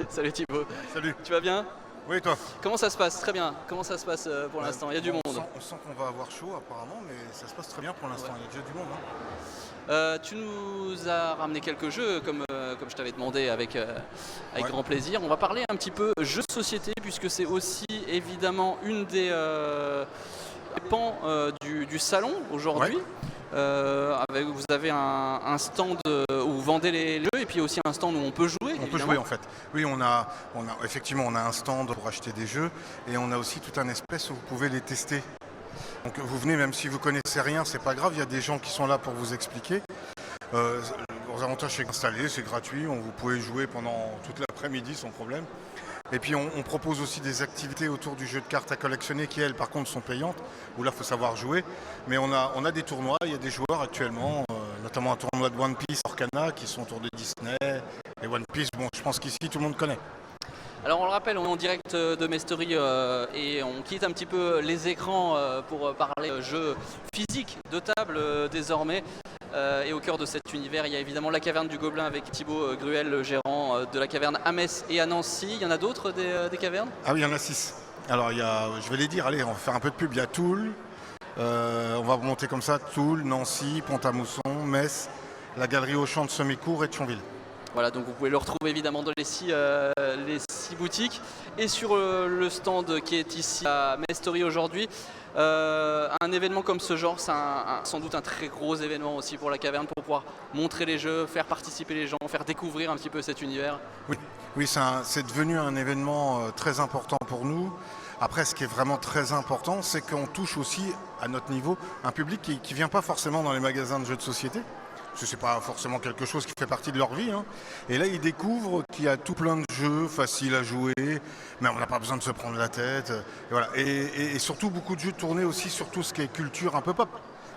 Salut Thibaut. Salut. Tu vas bien? Oui, toi? Comment ça se passe? Très bien. Comment ça se passe pour l'instant? Il y a du monde. On sent qu'on va avoir chaud apparemment, mais ça se passe très bien pour l'instant. Ouais. Il y a déjà du monde. Tu nous as ramené quelques jeux comme je t'avais demandé avec Ouais. grand plaisir. On va parler un petit peu jeux de société puisque c'est aussi évidemment une des pans du salon aujourd'hui. Ouais. Vous avez un stand où vous vendez les jeux et puis aussi un stand où on peut jouer. On peut jouer en fait. Oui, effectivement on a un stand pour acheter des jeux et on a aussi tout un espace où vous pouvez les tester. Donc vous venez, même si vous connaissez rien, c'est pas grave, il y a des gens qui sont là pour vous expliquer. Les avantages, c'est installé, c'est gratuit, vous pouvez jouer pendant toute l'après-midi sans problème. Et puis on propose aussi des activités autour du jeu de cartes à collectionner qui, elles, par contre, sont payantes, où là, il faut savoir jouer. Mais on a des tournois, il y a des joueurs actuellement, notamment un tournoi de One Piece Orcana, qui sont autour de Disney. Et One Piece, bon, je pense qu'ici, tout le monde connaît. Alors on le rappelle, on est en direct de Mestory et on quitte un petit peu les écrans pour parler jeux physiques de table désormais. Et au cœur de cet univers, il y a évidemment la caverne du Gobelin avec Thibaut Gruel, le gérant de la caverne à Metz et à Nancy. Il y en a d'autres des cavernes? Ah oui, il y en a 6. Alors, je vais les dire, allez, on va faire un peu de pub. Il y a Toul, on va monter comme ça, Toul, Nancy, Pont-à-Mousson, Metz, la galerie Auchan de Semicourt et de Thionville. Voilà, donc vous pouvez le retrouver évidemment dans les six boutiques et sur le stand qui est ici à Mestory aujourd'hui. Un événement comme ce genre, c'est sans doute un très gros événement aussi pour la caverne pour pouvoir montrer les jeux, faire participer les gens, faire découvrir un petit peu cet univers. Oui, c'est devenu un événement très important pour nous. Après, ce qui est vraiment très important, c'est qu'on touche aussi, à notre niveau, un public qui ne vient pas forcément dans les magasins de jeux de société. Parce que c'est pas forcément quelque chose qui fait partie de leur vie. Et là, ils découvrent qu'il y a tout plein de jeux faciles à jouer, mais on n'a pas besoin de se prendre la tête. Et, voilà. Et surtout, beaucoup de jeux tournés aussi sur tout ce qui est culture un peu pop.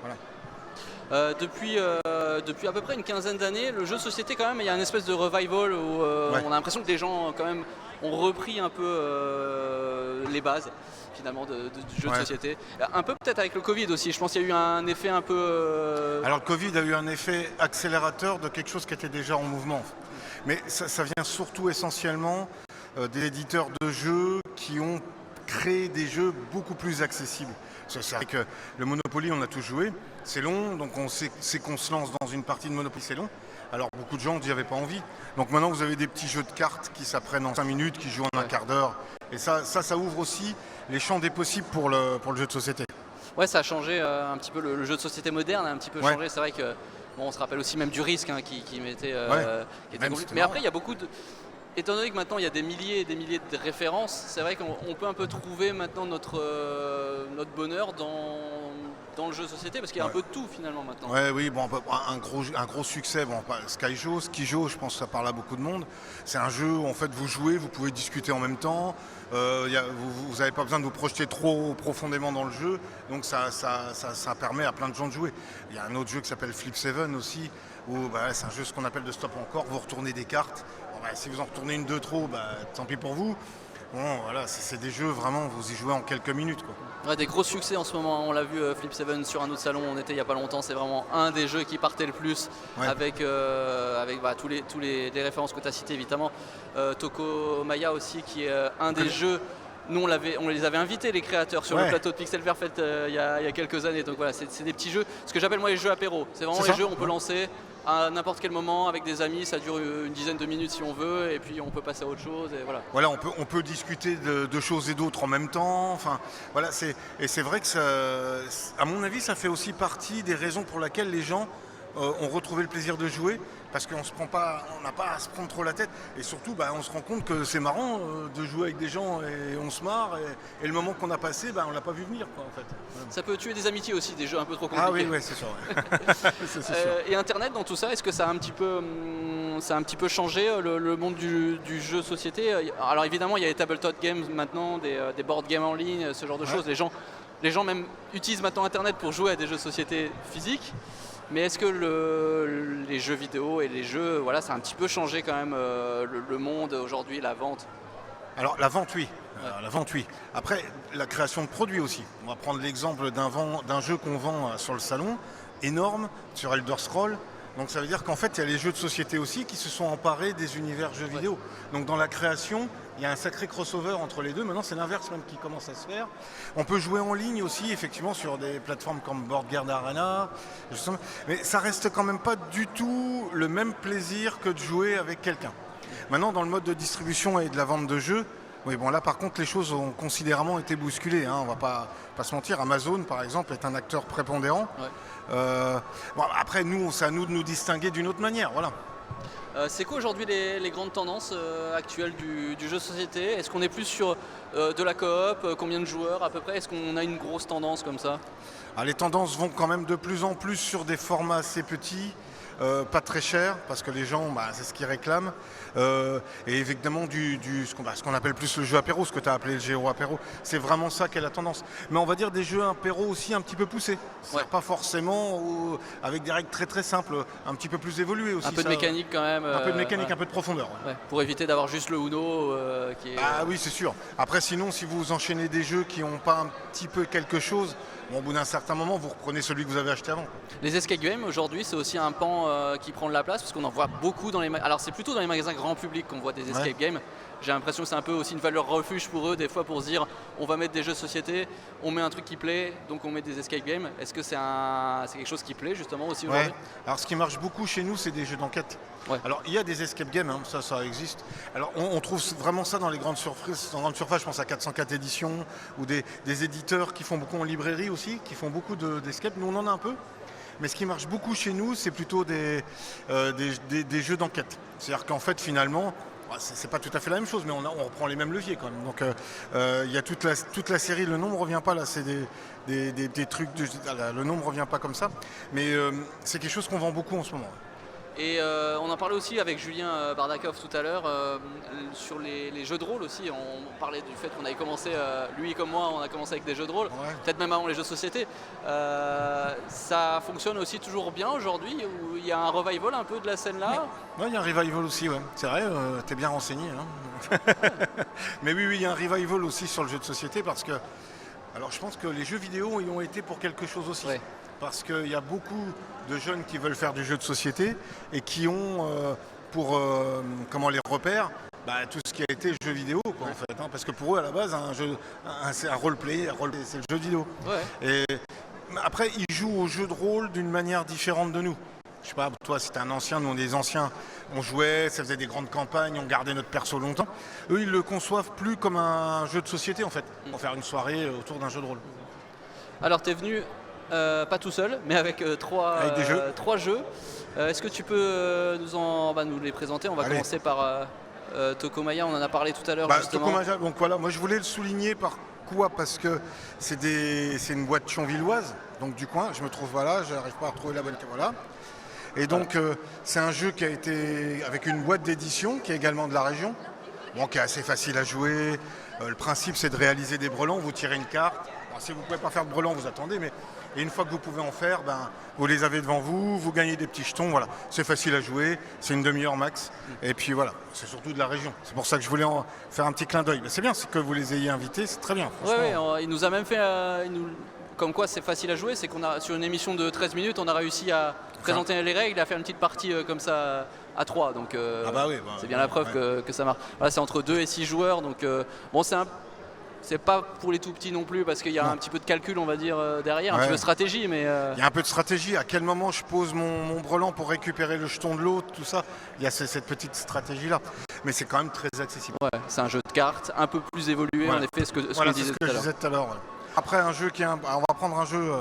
Voilà. Depuis à peu près une quinzaine d'années, le jeu de société quand même, il y a une espèce de revival où Ouais. on a l'impression que les gens quand même ont repris un peu les bases finalement du jeu de société. Un peu peut-être avec le Covid aussi, je pense qu'il y a eu un effet un peu... Alors le Covid a eu un effet accélérateur de quelque chose qui était déjà en mouvement. Mais ça vient surtout essentiellement des éditeurs de jeux qui ont créé des jeux beaucoup plus accessibles. C'est vrai que le Monopoly, on a tous joué, c'est long, donc on sait qu'on se lance dans une partie de Monopoly, c'est long. Alors beaucoup de gens n'y avaient pas envie. Donc maintenant vous avez des petits jeux de cartes qui s'apprennent en 5 minutes, qui jouent en un quart d'heure. Et ça ouvre aussi les champs des possibles pour le jeu de société. Ouais, ça a changé un petit peu, le jeu de société moderne a un petit peu changé. C'est vrai que on se rappelle aussi même du risque qui mettait... qui était compliqué. Mais après il y a beaucoup de... Étant donné que maintenant il y a des milliers et des milliers de références, c'est vrai qu'on peut un peu trouver maintenant notre bonheur dans le jeu de société parce qu'il y a un peu de tout finalement maintenant. Oui, bon, un gros succès, Skyjo, Skijo, je pense que ça parle à beaucoup de monde. C'est un jeu où en fait vous jouez, vous pouvez discuter en même temps, vous n'avez pas besoin de vous projeter trop profondément dans le jeu, donc ça permet à plein de gens de jouer. Il y a un autre jeu qui s'appelle Flip 7 aussi, où c'est un jeu ce qu'on appelle de stop encore, vous retournez des cartes. Si vous en retournez une de trop, tant pis pour vous. Bon, voilà, c'est des jeux vraiment, vous y jouez en quelques minutes, quoi. Ouais, des gros succès en ce moment, on l'a vu Flip 7 sur un autre salon, on était il n'y a pas longtemps, c'est vraiment un des jeux qui partait le plus avec tous les références que tu as citées évidemment. Toko Maya aussi qui est un des jeux, nous on les avait invités les créateurs sur le plateau de Pixel Perfect il y a quelques années, donc voilà, c'est des petits jeux, ce que j'appelle moi les jeux apéro, c'est vraiment les jeux on peut lancer à n'importe quel moment avec des amis, ça dure une dizaine de minutes si on veut et puis on peut passer à autre chose et voilà. Voilà, on peut discuter de choses et d'autres en même temps. Enfin, voilà, et c'est vrai que ça, à mon avis, ça fait aussi partie des raisons pour lesquelles les gens ont retrouvé le plaisir de jouer, parce qu'on n'a pas à se prendre trop la tête, et surtout on se rend compte que c'est marrant de jouer avec des gens et on se marre, et le moment qu'on a passé, on l'a pas vu venir, quoi, en fait. Ça peut tuer des amitiés aussi, des jeux un peu trop compliqués. Ah oui, c'est sûr. C'est sûr. Et Internet dans tout ça, est-ce que ça a un petit peu changé le monde du jeu de société? Alors évidemment il y a les tabletop games maintenant, des board games en ligne, ce genre de choses, les gens même utilisent maintenant Internet pour jouer à des jeux de société physiques. Mais est-ce que les jeux vidéo et les jeux, voilà, ça a un petit peu changé quand même le monde aujourd'hui, la vente? Alors la vente, oui. La vente, oui. Après, la création de produits aussi. On va prendre l'exemple d'un jeu qu'on vend sur le salon, énorme, sur Elder Scrolls. Donc ça veut dire qu'en fait, il y a les jeux de société aussi qui se sont emparés des univers jeux vidéo. Donc dans la création, il y a un sacré crossover entre les deux. Maintenant, c'est l'inverse même qui commence à se faire. On peut jouer en ligne aussi, effectivement, sur des plateformes comme Board Game Arena. Justement. Mais ça reste quand même pas du tout le même plaisir que de jouer avec quelqu'un. Maintenant, dans le mode de distribution et de la vente de jeux, oui, bon, là, par contre, les choses ont considérablement été bousculées. Hein, on va pas se mentir. Amazon, par exemple, est un acteur prépondérant. Ouais. Bon, après, nous, c'est à nous de nous distinguer d'une autre manière. Voilà. C'est quoi aujourd'hui les grandes tendances actuelles du jeu de société? Est-ce qu'on est plus sur de la coop? Combien de joueurs à peu près? Est-ce qu'on a une grosse tendance comme ça? Les tendances vont quand même de plus en plus sur des formats assez petits. Pas très cher parce que les gens, c'est ce qu'ils réclament. Et évidemment ce qu'on appelle plus le jeu apéro, ce que tu as appelé le géo apéro, c'est vraiment ça qui est la tendance. Mais on va dire des jeux apéro aussi un petit peu poussés. Ouais. Pas forcément avec des règles très très simples, un petit peu plus évoluées aussi. Un peu de mécanique quand même. Un peu de mécanique, un peu de profondeur. Ouais. Pour éviter d'avoir juste le Uno qui est... Ah oui, c'est sûr. Après sinon, si vous enchaînez des jeux qui n'ont pas un petit peu quelque chose, au bout d'un certain moment, vous reprenez celui que vous avez acheté avant. Les escape games, aujourd'hui, c'est aussi un pan qui prend de la place, parce qu'on en voit beaucoup dans les magasins. Alors, c'est plutôt dans les magasins grand public qu'on voit des escape games. J'ai l'impression que c'est un peu aussi une valeur refuge pour eux, des fois, pour se dire on va mettre des jeux de société, on met un truc qui plaît, donc on met des escape games. Est-ce que c'est quelque chose qui plaît, justement, aussi aujourd'hui? Alors, ce qui marche beaucoup chez nous, c'est des jeux d'enquête. Ouais. Alors, il y a des escape games, hein, ça existe. Alors, on trouve vraiment ça dans les grandes surfaces. Dans grandes surfaces, je pense à 404 éditions ou des éditeurs qui font beaucoup en librairie aussi, qui font beaucoup d'escape. Nous, on en a un peu. Mais ce qui marche beaucoup chez nous, c'est plutôt des jeux d'enquête. C'est-à-dire qu'en fait, finalement, c'est pas tout à fait la même chose, mais on reprend les mêmes leviers quand même. Donc, il y a toute la série. Le nom ne revient pas là. C'est des trucs. Le nom ne revient pas comme ça. Mais c'est quelque chose qu'on vend beaucoup en ce moment. Et on en parlait aussi avec Julien Bardakov tout à l'heure sur les jeux de rôle aussi. On parlait du fait qu'on avait commencé, lui comme moi, on a commencé avec des jeux de rôle, peut-être même avant les jeux de société. Ça fonctionne aussi toujours bien aujourd'hui, où il y a un revival un peu de la scène là? Oui, il y a un revival aussi, ouais. C'est vrai, t'es bien renseigné. Hein. Mais oui, il y a un revival aussi sur le jeu de société parce que, alors je pense que les jeux vidéo y ont été pour quelque chose aussi. Ouais. Parce qu'il y a beaucoup de jeunes qui veulent faire du jeu de société et qui ont pour les repères tout ce qui a été jeu vidéo quoi, en fait, hein, parce que pour eux à la base c'est un roleplay, c'est le jeu vidéo. Ouais. Et après ils jouent au jeu de rôle d'une manière différente de nous. Je sais pas, toi si t'es un ancien, nous on est des anciens, on jouait, ça faisait des grandes campagnes, on gardait notre perso longtemps. Eux ils le conçoivent plus comme un jeu de société en fait, pour faire une soirée autour d'un jeu de rôle. Alors t'es venu pas tout seul, mais avec trois jeux. Est-ce que tu peux nous les présenter? On va commencer par Tokomaya, on en a parlé tout à l'heure justement. Tokomaya, donc voilà, moi je voulais le souligner parce que c'est une boîte thionvilloise, donc du coin, je me trouve j'arrive pas à retrouver la bonne voilà. Et donc c'est un jeu qui a été avec une boîte d'édition qui est également de la région, qui est assez facile à jouer. Le principe c'est de réaliser des brelans, vous tirez une carte. Alors, si vous ne pouvez pas faire de brelans, vous attendez, et une fois que vous pouvez en faire, vous les avez devant vous, vous gagnez des petits jetons, voilà. C'est facile à jouer, c'est une demi-heure max, et puis voilà, c'est surtout de la région. C'est pour ça que je voulais en faire un petit clin d'œil. C'est bien que vous les ayez invités, c'est très bien. Il nous a même fait, comme quoi c'est facile à jouer, c'est qu'on a sur une émission de 13 minutes, on a réussi à présenter les règles, à faire une petite partie comme ça à 3, donc c'est bien la preuve que ça marche. Voilà, c'est entre 2 et 6 joueurs, donc c'est pas pour les tout petits non plus parce qu'il y a un petit peu de calcul on va dire derrière, un petit peu de stratégie mais... Il y a un peu de stratégie, à quel moment je pose mon brelan pour récupérer le jeton de l'autre, tout ça, il y a cette petite stratégie là. Mais c'est quand même très accessible. Ouais, c'est un jeu de cartes un peu plus évolué en effet, ce que je disais tout à l'heure. Voilà. Après un jeu on va prendre un jeu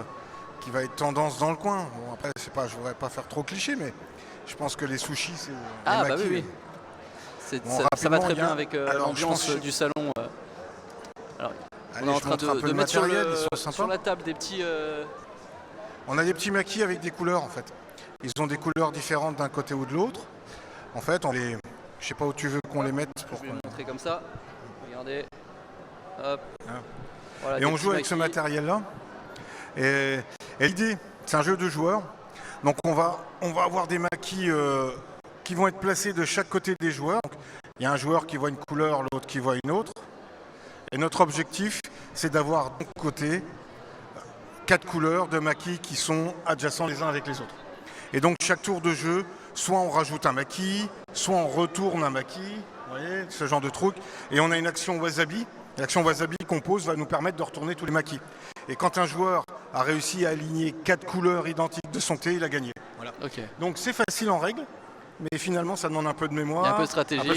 qui va être tendance dans le coin. Bon après je voudrais pas faire trop cliché mais je pense que les sushis c'est... oui. Ça va très bien avec l'ambiance du salon. Alors, on est en train de mettre sur la table des petits... On a des petits maquis avec des couleurs en fait. Ils ont des couleurs différentes d'un côté ou de l'autre. En fait, je sais pas où tu veux qu'on les mette. Je vais montrer comme ça. Regardez. Hop. Voilà, et on joue avec ce matériel-là. Et l'idée, c'est un jeu de joueurs. Donc on va avoir des maquis qui vont être placés de chaque côté des joueurs. Donc, il y a un joueur qui voit une couleur, l'autre qui voit une autre. Et notre objectif, c'est d'avoir d'un côté 4 couleurs de maquis qui sont adjacents les uns avec les autres. Et donc chaque tour de jeu, soit on rajoute un maquis, soit on retourne un maquis, vous voyez, ce genre de truc. Et on a une action wasabi. L'action wasabi qu'on pose va nous permettre de retourner tous les maquis. Et quand un joueur a réussi à aligner 4 couleurs identiques de son thé, il a gagné. Voilà. Ok. Donc c'est facile en règle, mais finalement ça demande un peu de mémoire. Il y a un peu de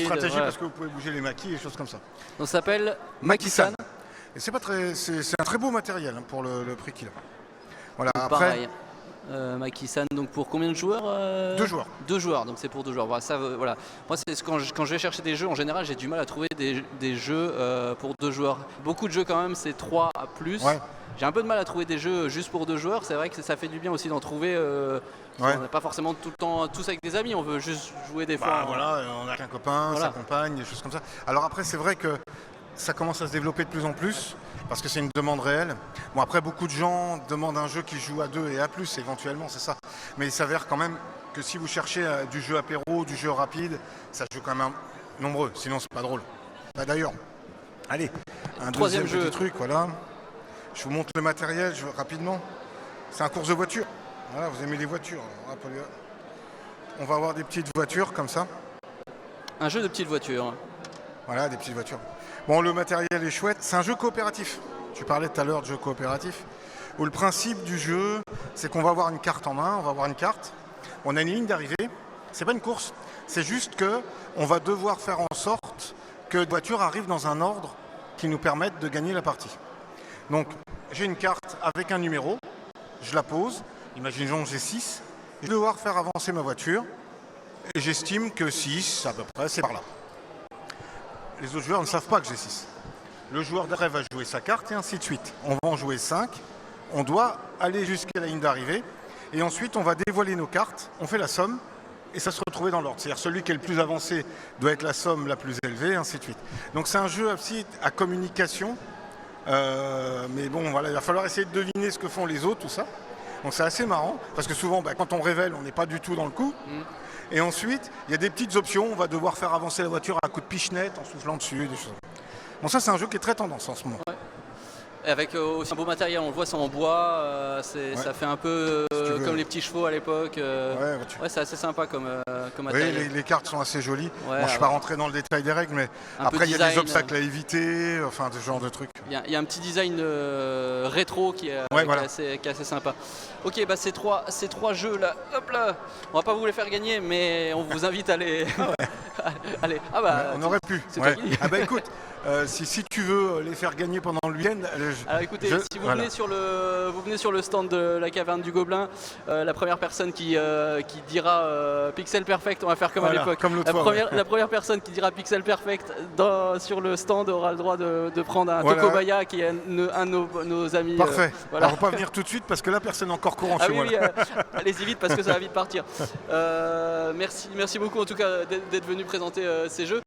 stratégie. Parce que vous pouvez bouger les maquis et des choses comme ça. Donc ça s'appelle Maki-san. Maki-san. Et c'est un très beau matériel pour le prix qu'il a. Voilà, Donc, après, pareil. Maki-san, donc pour combien de joueurs 2 joueurs. 2 joueurs, donc c'est pour 2 joueurs. Voilà, ça, voilà. Moi, c'est quand je vais chercher des jeux, en général, j'ai du mal à trouver des jeux pour 2 joueurs. Beaucoup de jeux quand même, c'est 3 à plus. Ouais. J'ai un peu de mal à trouver des jeux juste pour 2 joueurs. C'est vrai que ça fait du bien aussi d'en trouver. On n'est pas forcément tout le temps tous avec des amis, on veut juste jouer des fois. Voilà, on a qu'un copain, Voilà. sa compagne, des choses comme ça. Alors après, c'est vrai que ça commence à se développer de plus en plus, parce que c'est une demande réelle. Bon, après, beaucoup de gens demandent un jeu qui joue à 2 et à plus, éventuellement, c'est ça. Mais il s'avère quand même que si vous cherchez du jeu apéro, du jeu rapide, ça joue quand même nombreux, sinon c'est pas drôle. Bah, d'ailleurs, allez, un Troisième deuxième jeu. petit truc, voilà. Je vous montre le matériel rapidement. C'est un course de voiture. Voilà, vous aimez les voitures. On va avoir des petites voitures comme ça. Un jeu de petites voitures. Voilà, des petites voitures. Bon, le matériel est chouette. C'est un jeu coopératif. Tu parlais tout à l'heure de jeu coopératif. Où le principe du jeu, c'est qu'on va avoir une carte en main. On va avoir une carte. On a une ligne d'arrivée. C'est pas une course. C'est juste que on va devoir faire en sorte que la voiture arrive dans un ordre qui nous permette de gagner la partie. Donc, j'ai une carte avec un numéro. Je la pose. Imaginons que j'ai 6. Je vais devoir faire avancer ma voiture. Et j'estime que 6, à peu près, c'est par là. Les autres joueurs ne savent pas que j'ai 6. Le joueur d'après va jouer sa carte et ainsi de suite. On va en jouer 5. On doit aller jusqu'à la ligne d'arrivée. Et ensuite, on va dévoiler nos cartes. On fait la somme et ça se retrouve dans l'ordre. C'est-à-dire celui qui est le plus avancé doit être la somme la plus élevée, et ainsi de suite. Donc c'est un jeu aussi à communication. Mais bon, voilà, il va falloir essayer de deviner ce que font les autres, tout ça. Donc c'est assez marrant, parce que souvent, quand on révèle, on n'est pas du tout dans le coup. Et ensuite, il y a des petites options. On va devoir faire avancer la voiture à coups de pichenette, en soufflant dessus, des choses. Bon, ça, c'est un jeu qui est très tendance en ce moment. Ouais. Et avec aussi un beau matériel, on le voit, c'est en bois. Ça fait un peu comme les petits chevaux à l'époque. Ouais, c'est assez sympa comme matériel. Oui, les cartes sont assez jolies. Ouais, bon, je ne suis pas rentré dans le détail des règles, mais après, il y a des obstacles à éviter, enfin, ce genre de trucs. Il y a un petit design rétro qui est assez sympa. Ok, bah ces trois jeux là, hop là, on va pas vous les faire gagner, mais on vous invite à les. Allez, on aurait pu. Ouais. Ah bah écoute, si tu veux les faire gagner pendant le week-end. Alors écoutez, si vous venez sur le stand de la caverne du Gobelin, la première personne qui dira Pixel Perfect, on va faire comme à l'époque. Comme la première personne qui dira Pixel Perfect sur le stand aura le droit de prendre un Tokomaya qui est un de nos amis. Parfait. Alors, on va pas venir tout de suite parce que là personne n'est encore courant chez moi. Oui, allez-y vite parce que ça va vite partir. Merci beaucoup en tout cas d'être venu présenter ces jeux.